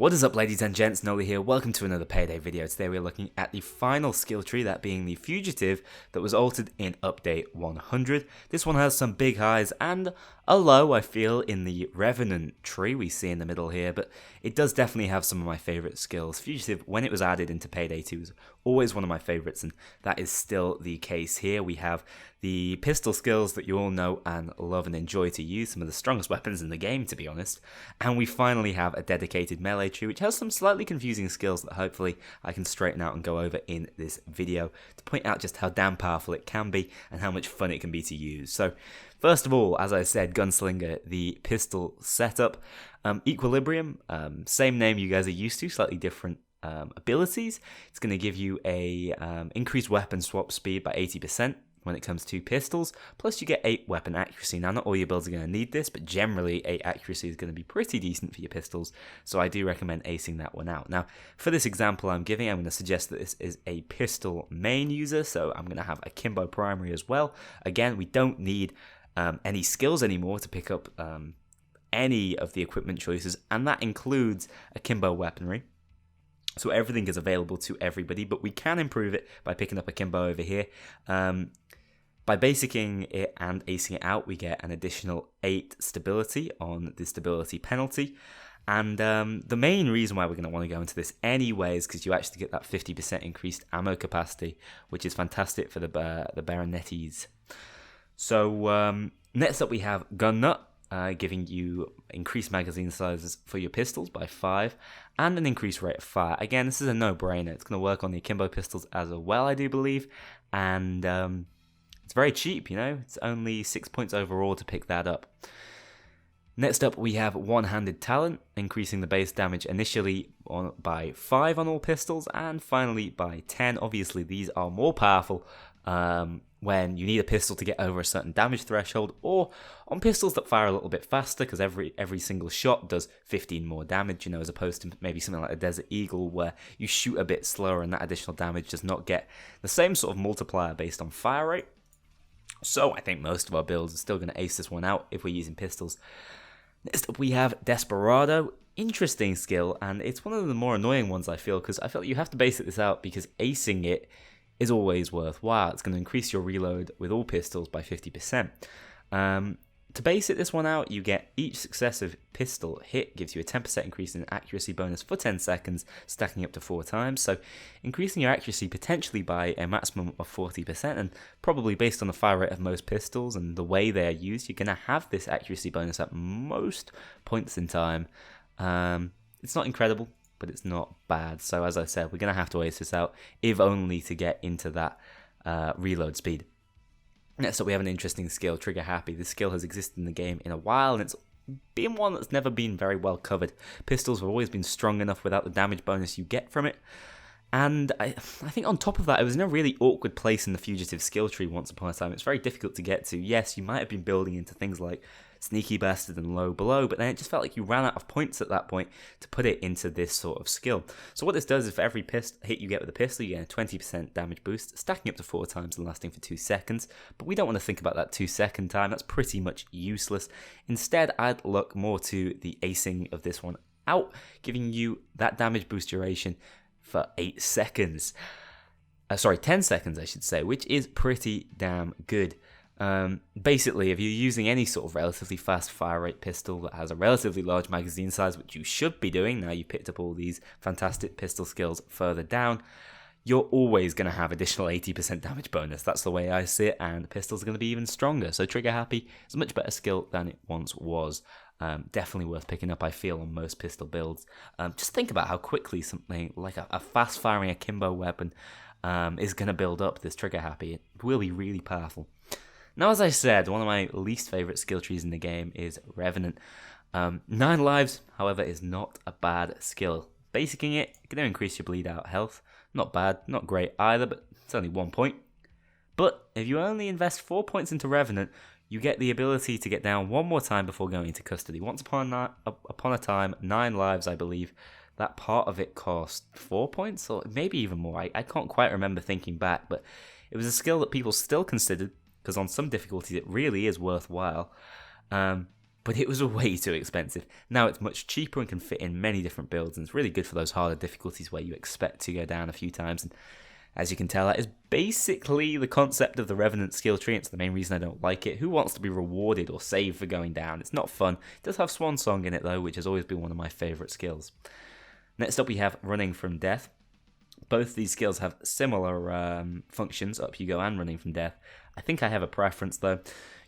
What is up, ladies and gents? Noli here. Welcome to another Payday video. Today we're looking at the final skill tree, that being the Fugitive, that was altered in update 100. This one has some big highs and a low, I feel, in the Revenant tree we see in the middle here, but it does definitely have some of my favourite skills. Fugitive, when it was added into Payday 2, was always one of my favourites, and that is still the case here. We have the pistol skills that you all know and love and enjoy to use, some of the strongest weapons in the game, to be honest, and we finally have a dedicated melee tree, which has some slightly confusing skills that hopefully I can straighten out and go over in this video to point out just how damn powerful it can be and how much fun it can be to use. So, first of all, as I said, Gunslinger, the pistol setup. Equilibrium, same name you guys are used to, slightly different abilities. It's going to give you a increased weapon swap speed by 80%. When it comes to pistols, plus you get 8 weapon accuracy. Now, not all your builds are going to need this, but generally 8 accuracy is going to be pretty decent for your pistols, so I do recommend acing that one out. Now, for this example I'm giving, I'm going to suggest that this is a pistol main user, so I'm going to have a Kimbo primary as well. Again, we don't need any skills anymore to pick up any of the equipment choices, and that includes a Kimbo weaponry. So everything is available to everybody, but we can improve it by picking up a Kimbo over here. By basicing it and acing it out, we get an additional 8 stability on the stability penalty. And the main reason why we're going to want to go into this anyway is because you actually get that 50% increased ammo capacity, which is fantastic for the Baronetties. So next up we have Gun Nut. Giving you increased magazine sizes for your pistols by 5 and an increased rate of fire. Again, this is a no-brainer. It's going to work on the akimbo pistols as well, I do believe, and it's very cheap, you know. It's only 6 points overall to pick that up. Next up, we have One-Handed Talent, increasing the base damage initially by 5 on all pistols and finally by 10. Obviously, these are more powerful when you need a pistol to get over a certain damage threshold, or on pistols that fire a little bit faster, because every single shot does 15 more damage, you know, as opposed to maybe something like a Desert Eagle where you shoot a bit slower and that additional damage does not get the same sort of multiplier based on fire rate. So I think most of our builds are still going to ace this one out if we're using pistols. Next up we have Desperado. Interesting skill, and it's one of the more annoying ones I feel, because I feel you have to basic this out because acing it is always worthwhile. It's going to increase your reload with all pistols by 50%. To basic this one out, you get each successive pistol hit gives you a 10% increase in accuracy bonus for 10 seconds, stacking up to 4 times. So increasing your accuracy potentially by a maximum of 40%, and probably based on the fire rate of most pistols and the way they are used, you're going to have this accuracy bonus at most points in time. It's not incredible, but it's not bad. So as I said, we're going to have to ace this out, if only to get into that reload speed. Next up we have an interesting skill, Trigger Happy. This skill has existed in the game in a while, and it's been one that's never been very well covered. Pistols have always been strong enough without the damage bonus you get from it. And I think on top of that, it was in a really awkward place in the Fugitive skill tree once upon a time. It's very difficult to get to. Yes, you might have been building into things like Sneaky Bastard and Low Below, but then it just felt like you ran out of points at that point to put it into this sort of skill. So what this does is for every hit you get with a pistol, you get a 20% damage boost, stacking up to 4 times and lasting for 2 seconds. But we don't want to think about that 2-second time. That's pretty much useless. Instead, I'd look more to the acing of this one out, giving you that damage boost duration for 8 seconds. 10 seconds, I should say, which is pretty damn good. Basically, if you're using any sort of relatively fast fire rate pistol that has a relatively large magazine size, which you should be doing, now you picked up all these fantastic pistol skills further down, you're always going to have additional 80% damage bonus. That's the way I see it, and the pistols are going to be even stronger. So Trigger Happy is a much better skill than it once was. Definitely worth picking up, I feel, on most pistol builds. Just think about how quickly something like a fast-firing akimbo weapon is going to build up this Trigger Happy. It will be really powerful. Now, as I said, one of my least favourite skill trees in the game is Revenant. 9 lives, however, is not a bad skill. Basicking it, it's going to increase your bleed out health. Not bad, not great either, but it's only 1 point. But if you only invest 4 points into Revenant, you get the ability to get down one more time before going into custody. Once upon a time, 9 lives, I believe, that part of it cost 4 points, or maybe even more. I can't quite remember thinking back, but it was a skill that people still considered, because on some difficulties it really is worthwhile. But but it was way too expensive. Now it's much cheaper and can fit in many different builds, and it's really good for those harder difficulties where you expect to go down a few times. And as you can tell, that is basically the concept of the Revenant skill tree. It's the main reason I don't like it. Who wants to be rewarded or saved for going down? It's not fun. It does have Swan Song in it though, which has always been one of my favourite skills. Next up we have Running from Death. Both these skills have similar functions, Up You Go and Running from Death. I think I have a preference though.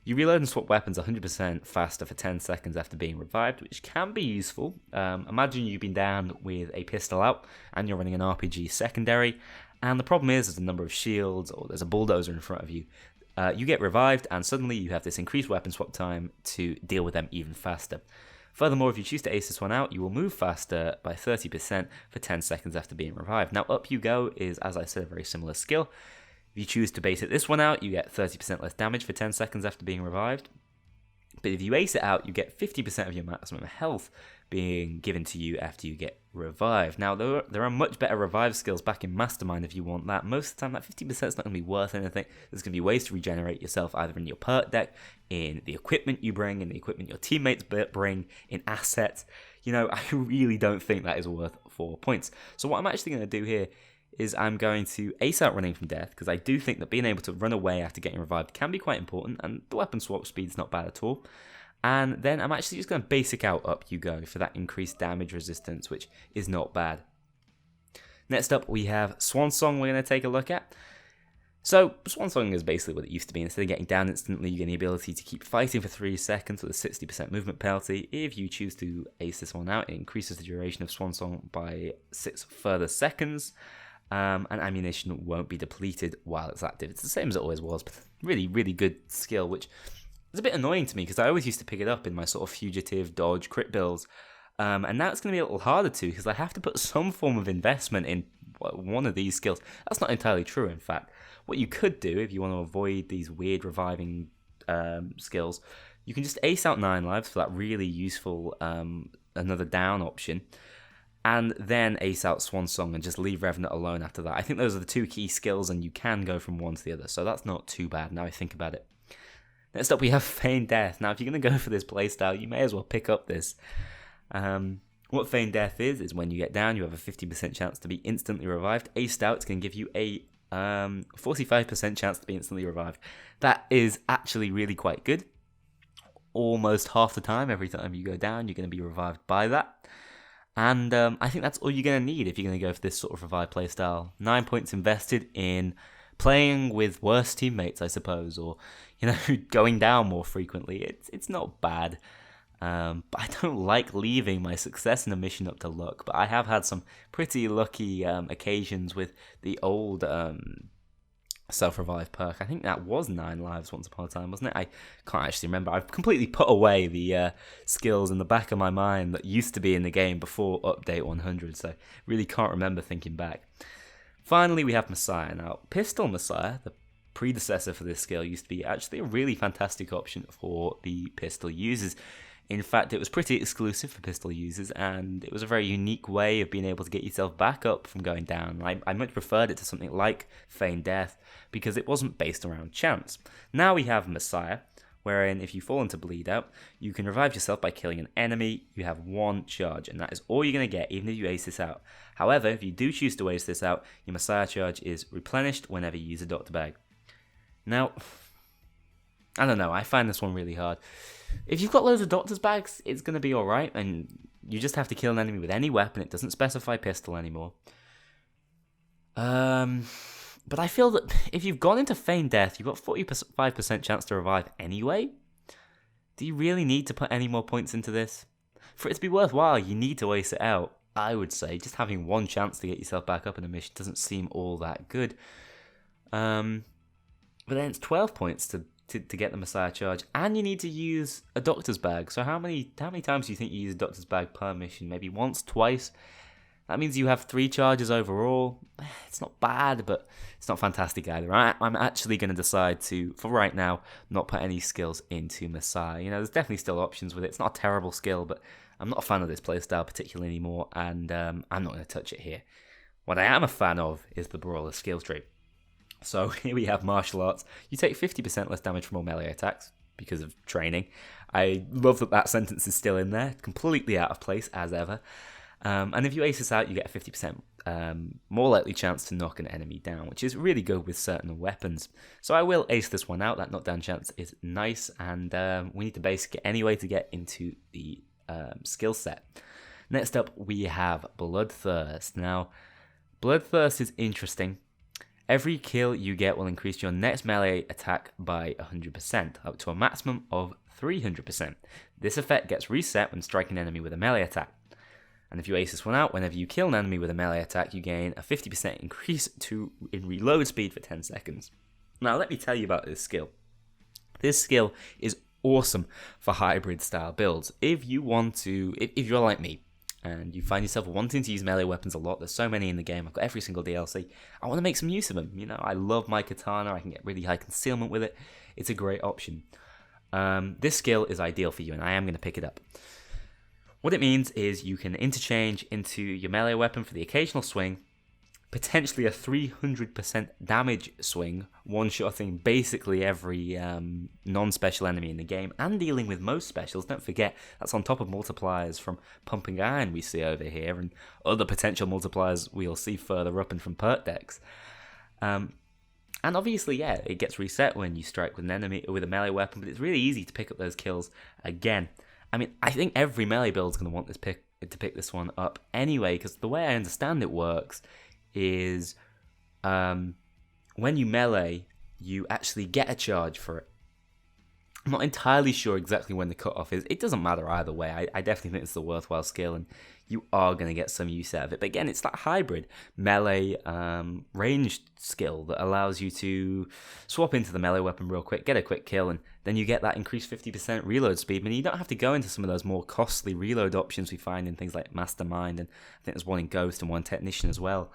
You reload and swap weapons 100% faster for 10 seconds after being revived, which can be useful. Imagine you've been down with a pistol out and you're running an RPG secondary, and the problem is there's a number of shields or there's a bulldozer in front of you. You get revived and suddenly you have this increased weapon swap time to deal with them even faster. Furthermore, if you choose to ace this one out, you will move faster by 30% for 10 seconds after being revived. Now, Up You Go is, as I said, a very similar skill. If you choose to base it this one out, you get 30% less damage for 10 seconds after being revived. But if you ace it out, you get 50% of your maximum health being given to you after you get revived. Now, there are much better revive skills back in Mastermind if you want that. Most of the time, that 50% is not going to be worth anything. There's going to be ways to regenerate yourself either in your perk deck, in the equipment you bring, in the equipment your teammates bring, in assets. You know, I really don't think that is worth 4 points. So what I'm actually going to do here is I'm going to ace out Running from Death, because I do think that being able to run away after getting revived can be quite important, and the weapon swap speed is not bad at all. And then I'm actually just going to basic out Up You Go for that increased damage resistance, which is not bad. Next up, we have Swan Song we're going to take a look at. So, Swan Song is basically what it used to be. Instead of getting down instantly, you get the ability to keep fighting for 3 seconds with a 60% movement penalty. If you choose to ace this one out, it increases the duration of Swan Song by 6 further seconds. And ammunition won't be depleted while it's active. It's the same as it always was, but really, really good skill, which is a bit annoying to me because I always used to pick it up in my sort of Fugitive, Dodge, Crit builds. And now it's going to be a little harder to, because I have to put some form of investment in one of these skills. That's not entirely true, in fact. What you could do, if you want to avoid these weird reviving skills, you can just ace out 9 lives for that really useful another down option, and then ace out Swan Song and just leave Revenant alone after that. I think those are the 2 key skills, and you can go from one to the other, so that's not too bad now I think about it. Next up, we have Feigned Death. Now, if you're going to go for this playstyle, you may as well pick up this. What Feigned Death is when you get down, you have a 50% chance to be instantly revived. Aced out, it's going to give you a 45% chance to be instantly revived. That is actually really quite good. Almost half the time, every time you go down, you're going to be revived by that. And I think that's all you're going to need if you're going to go for this sort of revive playstyle. 9 points invested in playing with worse teammates, I suppose, or, you know, going down more frequently. It's not bad. But I don't like leaving my success in a mission up to luck. But I have had some pretty lucky occasions with the old self-revive perk. I think that was 9 lives once upon a time, wasn't it? I can't actually remember. I've completely put away the skills in the back of my mind that used to be in the game before update 100, so really can't remember thinking back. Finally, we have Messiah. Now, Pistol Messiah, the predecessor for this skill, used to be actually a really fantastic option for the pistol users. In fact, it was pretty exclusive for pistol users, and it was a very unique way of being able to get yourself back up from going down. I much preferred it to something like Feigned Death, because it wasn't based around chance. Now we have Messiah, wherein if you fall into bleed out, you can revive yourself by killing an enemy. You have 1 charge, and that is all you're going to get, even if you ace this out. However, if you do choose to ace this out, your Messiah charge is replenished whenever you use a doctor bag. Now, I don't know, I find this one really hard. If you've got loads of doctor's bags, it's going to be alright, and you just have to kill an enemy with any weapon. It doesn't specify pistol anymore. But I feel that if you've gone into Feigned Death, you've got 45% chance to revive anyway. Do you really need to put any more points into this? For it to be worthwhile, you need to ace it out, I would say. Just having 1 chance to get yourself back up in a mission doesn't seem all that good. But then it's 12 points to get the Messiah charge, and you need to use a doctor's bag. So how many times do you think you use a doctor's bag per mission? Maybe once, twice? That means you have 3 charges overall. It's not bad, but it's not fantastic either. I'm actually going to decide to, for right now, not put any skills into Messiah. You know, there's definitely still options with it. It's not a terrible skill, but I'm not a fan of this playstyle particularly anymore, and I'm not going to touch it here. What I am a fan of is the Brawler skill tree. So here we have Martial Arts. You take 50% less damage from all melee attacks. because of training. I love that sentence is still in there, completely out of place as ever. And if you ace this out, you get a 50% more likely chance to knock an enemy down, which is really good with certain weapons. So I will ace this one out. That knockdown chance is nice, and we need to basic it anyway to get into the skill set. Next up, we have Bloodthirst. Now, Bloodthirst is interesting. Every kill you get will increase your next melee attack by 100%, up to a maximum of 300%. This effect gets reset when striking an enemy with a melee attack. And if you ace this one out, whenever you kill an enemy with a melee attack, you gain a 50% increase in reload speed for 10 seconds. Now, let me tell you about this skill. This skill is awesome for hybrid style builds. If you're like me, and you find yourself wanting to use melee weapons a lot, there's so many in the game, I've got every single DLC, I want to make some use of them. You know, I love my katana, I can get really high concealment with it, it's a great option. This skill is ideal for you, and I am going to pick it up. What it means is you can interchange into your melee weapon for the occasional swing, potentially a 300% damage swing, one-shotting basically every non-special enemy in the game, and dealing with most specials. Don't forget, that's on top of multipliers from Pumping Iron we see over here, and other potential multipliers we'll see further up and from perk decks. And obviously, yeah, it gets reset when you strike with an enemy with a melee weapon, but it's really easy to pick up those kills again. I mean, I think every melee build is going to want to pick this one up anyway, because the way I understand it works is when you melee, you actually get a charge for it. I'm not entirely sure exactly when the cutoff is. It doesn't matter either way. I definitely think it's a worthwhile skill, and you are going to get some use out of it. But again, it's that hybrid melee ranged skill that allows you to swap into the melee weapon real quick, get a quick kill, and then you get that increased 50% reload speed. I mean, you don't have to go into some of those more costly reload options we find in things like Mastermind, and I think there's one in Ghost and one Technician as well.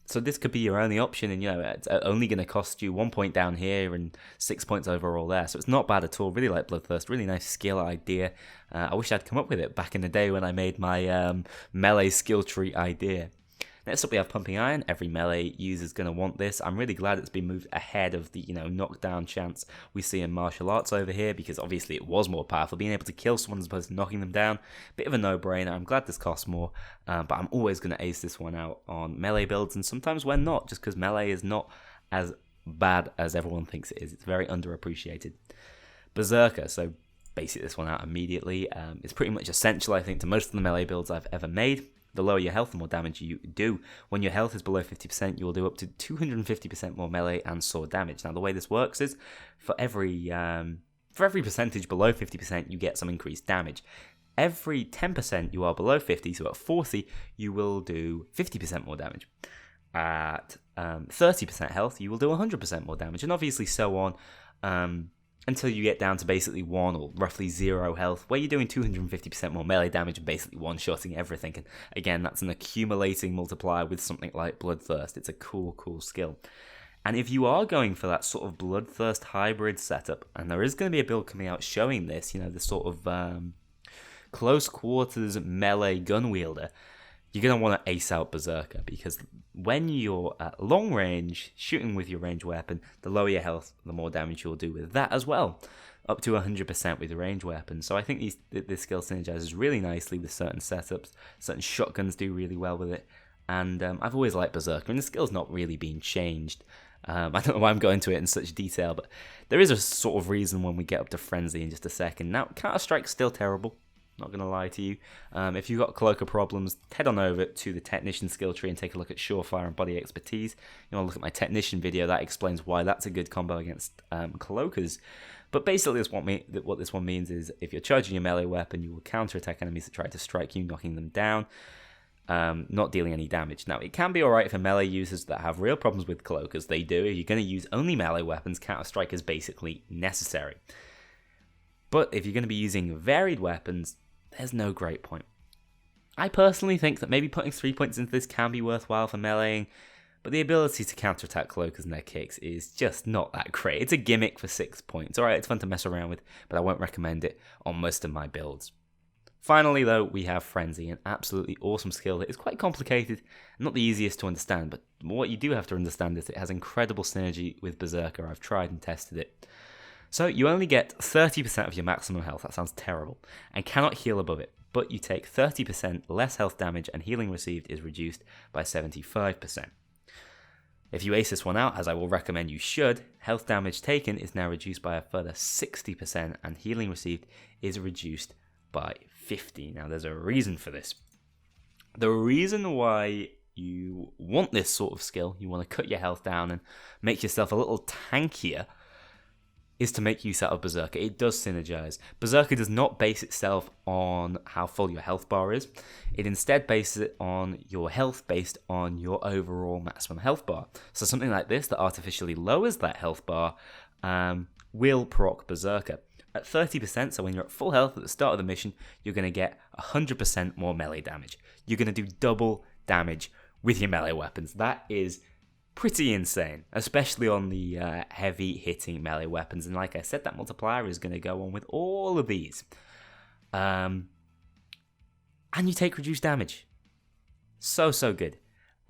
So this could be your only option, and it's only going to cost you 1 point down here and 6 points overall there. So it's not bad at all. Really like Bloodthirst. Really nice skill idea. I wish I'd come up with it back in the day when I made my melee skill tree idea. Next up, we have Pumping Iron. Every melee user is going to want this. I'm really glad it's been moved ahead of the knockdown chance we see in martial arts over here, because obviously it was more powerful. Being able to kill someone as opposed to knocking them down, bit of a no-brainer. I'm glad this costs more, but I'm always going to ace this one out on melee builds, and sometimes when not, just because melee is not as bad as everyone thinks it is. It's very underappreciated. Berserker, so basic this one out immediately. It's pretty much essential, I think, to most of the melee builds I've ever made. The lower your health, the more damage you do. When your health is below 50%, you will do up to 250% more melee and sword damage. Now, the way this works is for every percentage below 50%, you get some increased damage. Every 10% you are below 50, so at 40, you will do 50% more damage. At 30% health, you will do 100% more damage, and obviously so on. Until you get down to basically 1 or roughly 0 health, where you're doing 250% more melee damage and basically one-shotting everything. And again, that's an accumulating multiplier with something like Bloodthirst. It's a cool skill. And if you are going for that sort of Bloodthirst hybrid setup, and there is going to be a build coming out showing this, the sort of close quarters melee gun wielder, you're going to want to ace out Berserker, because when you're at long range, shooting with your ranged weapon, the lower your health, the more damage you'll do with that as well, up to 100% with your ranged weapon. So I think this skill synergizes really nicely with certain setups. Certain shotguns do really well with it, and I've always liked Berserker, and the skill's not really been changed. I don't know why I'm going into it in such detail, but there is a sort of reason when we get up to Frenzy in just a second. Now, Counter-Strike's still terrible. Not going to lie to you. If you've got cloaker problems, head on over to the Technician skill tree and take a look at Surefire and Body Expertise. You want to look at my Technician video, that explains why that's a good combo against cloakers. But basically what this one means is if you're charging your melee weapon, you will counterattack enemies that try to strike you, knocking them down, not dealing any damage. Now, it can be alright for melee users that have real problems with cloakers. They do. If you're going to use only melee weapons, Counter-Strike is basically necessary. But if you're going to be using varied weapons, there's no great point. I personally think that maybe putting 3 points into this can be worthwhile for meleeing, but the ability to counterattack cloakers and their kicks is just not that great. It's a gimmick for 6 points. Alright, it's fun to mess around with, but I won't recommend it on most of my builds. Finally, though, we have Frenzy, an absolutely awesome skill that is quite complicated, not the easiest to understand, but what you do have to understand is it has incredible synergy with Berserker. I've tried and tested it. So you only get 30% of your maximum health, that sounds terrible, and cannot heal above it, but you take 30% less health damage and healing received is reduced by 75%. If you ace this one out, as I will recommend you should, health damage taken is now reduced by a further 60% and healing received is reduced by 50%. Now there's a reason for this. The reason why you want this sort of skill, you want to cut your health down and make yourself a little tankier, is to make use out of Berserker. It does synergize. Berserker does not base itself on how full your health bar is. It instead bases it on your health based on your overall maximum health bar. So something like this that artificially lowers that health bar will proc Berserker. At 30%, so when you're at full health at the start of the mission, you're going to get 100% more melee damage. You're going to do double damage with your melee weapons. That is pretty insane, especially on the heavy hitting melee weapons. And like I said, that multiplier is going to go on with all of these. And you take reduced damage. So good.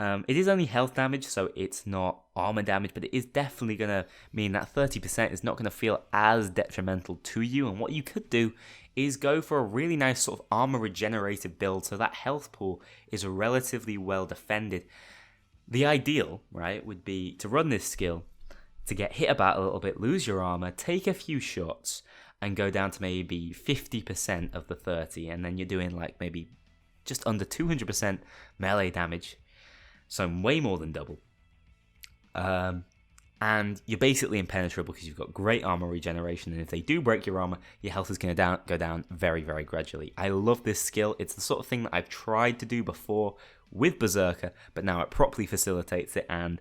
It is only health damage, so it's not armor damage, but it is definitely going to mean that 30% is not going to feel as detrimental to you. And what you could do is go for a really nice sort of armor regenerated build, so that health pool is relatively well defended. The ideal, right, would be to run this skill, to get hit about a little bit, lose your armor, take a few shots, and go down to maybe 50% of the 30, and then you're doing like maybe just under 200% melee damage, so way more than double. And you're basically impenetrable because you've got great armor regeneration, and if they do break your armor, your health is going to go down very, very gradually. I love this skill. It's the sort of thing that I've tried to do before with Berserker, but now it properly facilitates it, and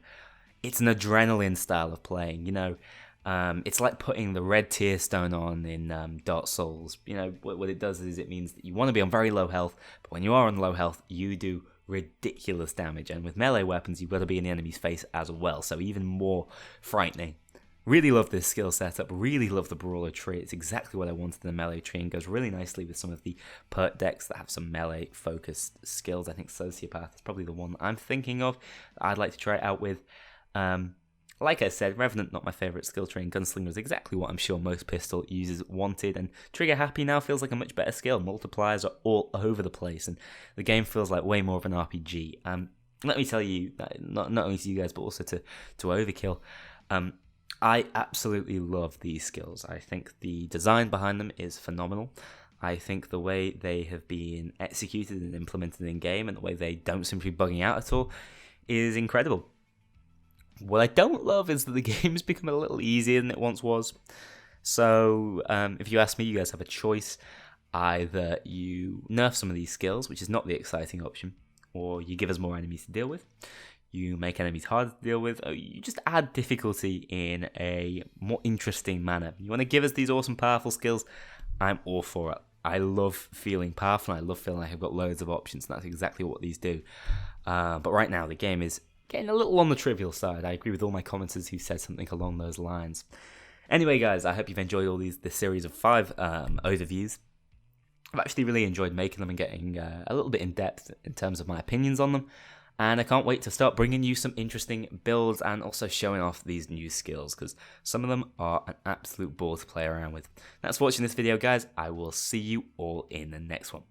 it's an adrenaline style of playing. You know, it's like putting the red tear stone on in Dark Souls. You know, what it does is it means that you want to be on very low health, but when you are on low health, you do ridiculous damage, and with melee weapons, you've got to be in the enemy's face as well, so even more frightening. Really love this skill setup, really love the Brawler tree. It's exactly what I wanted in the melee tree and goes really nicely with some of the perk decks that have some melee focused skills. I think Sociopath is probably the one that I'm thinking of that I'd like to try it out with. Like I said, Revenant, not my favourite skill tree, and Gunslinger is exactly what I'm sure most pistol users wanted, and Trigger Happy now feels like a much better skill. Multipliers are all over the place, and the game feels like way more of an RPG. Let me tell you, not only to you guys, but also to Overkill, I absolutely love these skills. I think the design behind them is phenomenal. I think the way they have been executed and implemented in game, and the way they don't seem to be bugging out at all, is incredible. What I don't love is that the game's become a little easier than it once was. So, if you ask me, you guys have a choice. Either you nerf some of these skills, which is not the exciting option, or you give us more enemies to deal with, you make enemies harder to deal with, or you just add difficulty in a more interesting manner. You want to give us these awesome, powerful skills? I'm all for it. I love feeling powerful, and I love feeling like I've got loads of options, and that's exactly what these do. But right now, the game is getting a little on the trivial side. I agree with all my commenters who said something along those lines. Anyway, guys, I hope you've enjoyed all this series of 5 overviews. I've actually really enjoyed making them and getting a little bit in depth in terms of my opinions on them. And I can't wait to start bringing you some interesting builds and also showing off these new skills, because some of them are an absolute ball to play around with. Thanks for watching this video, guys. I will see you all in the next one.